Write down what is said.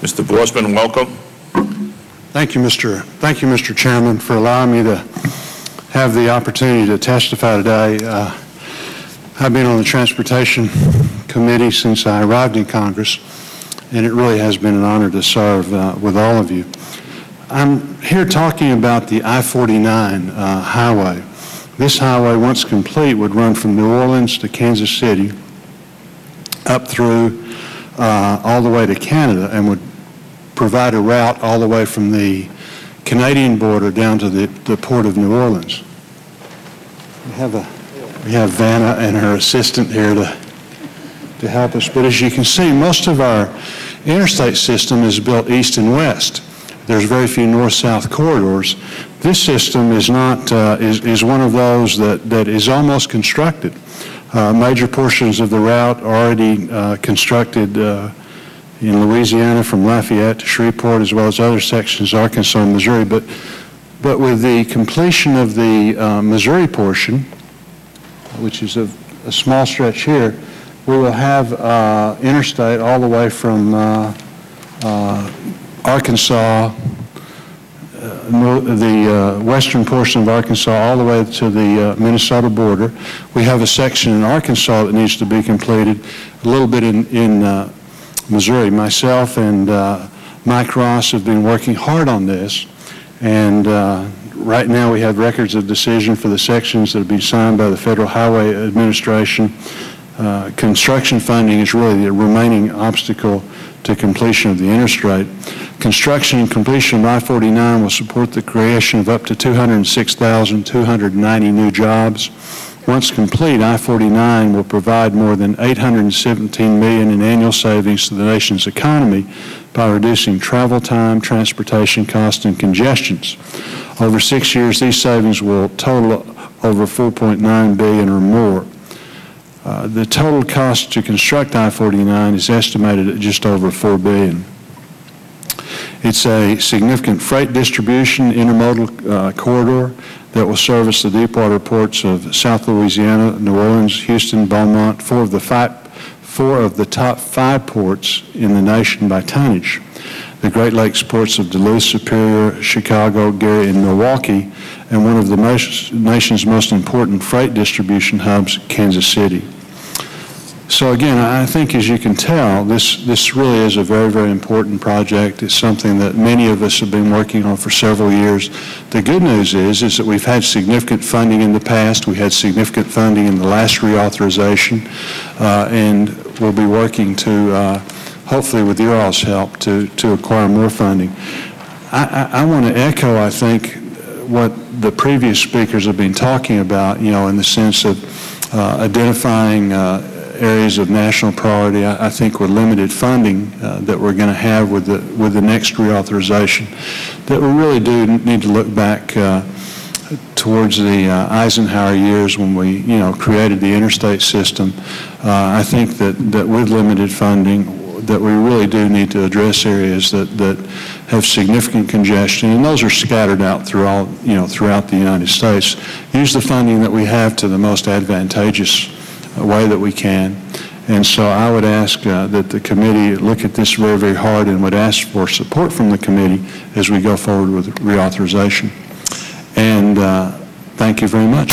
Mr. Boozman, welcome. Thank you, Mr. Chairman, for allowing me to have the opportunity to testify today. I've been on the Transportation Committee since I arrived in Congress, and it really has been an honor to serve with all of you. I'm here talking about the I-49 highway. This highway, once complete, would run from New Orleans to Kansas City, up through all the way to Canada, and would provide a route all the way from the Canadian border down to the port of New Orleans. We have Vanna and her assistant here to help us. But as you can see, most of our interstate system is built east and west. There's very few north-south corridors. This system is not is one of those that is almost constructed. Major portions of the route are already constructed in Louisiana, from Lafayette to Shreveport, as well as other sections of Arkansas and Missouri. But with the completion of the Missouri portion, which is a small stretch here, we will have interstate all the way from Arkansas, the western portion of Arkansas, all the way to the Minnesota border. We have a section in Arkansas that needs to be completed, a little bit in Missouri. Myself and Mike Ross have been working hard on this, and right now we have records of decision for the sections that have been signed by the Federal Highway Administration. Construction funding is really the remaining obstacle to completion of the interstate. Construction and completion of I-49 will support the creation of up to 206,290 new jobs. Once complete, I-49 will provide more than $817 million in annual savings to the nation's economy by reducing travel time, transportation costs, and congestions. Over 6 years, these savings will total over $4.9 billion or more. The total cost to construct I-49 is estimated at just over $4 billion. It's a significant freight distribution intermodal corridor that will service the deepwater ports of South Louisiana, New Orleans, Houston, Beaumont, four of the top 5 ports in the nation by tonnage. The Great Lakes ports of Duluth, Superior, Chicago, Gary, and Milwaukee, and one of the nation's most important freight distribution hubs, Kansas City. So again, I think, as you can tell, this really is a very, very important project. It's something that many of us have been working on for several years. The good news is that we've had significant funding in the past. We had significant funding in the last reauthorization, and we'll be working to, hopefully with your all's help, to acquire more funding. I want to echo, I think, what the previous speakers have been talking about, you know, in the sense of identifying areas of national priority. I think with limited funding that we're going to have with the next reauthorization, that we really do need to look back towards the Eisenhower years when we, you know, created the interstate system. I think that with limited funding, that we really do need to address areas that have significant congestion, and those are scattered out throughout the United States. Use the funding that we have to the most advantageous way that we can. And so I would ask that the committee look at this very, very hard, and would ask for support from the committee as we go forward with reauthorization. And thank you very much.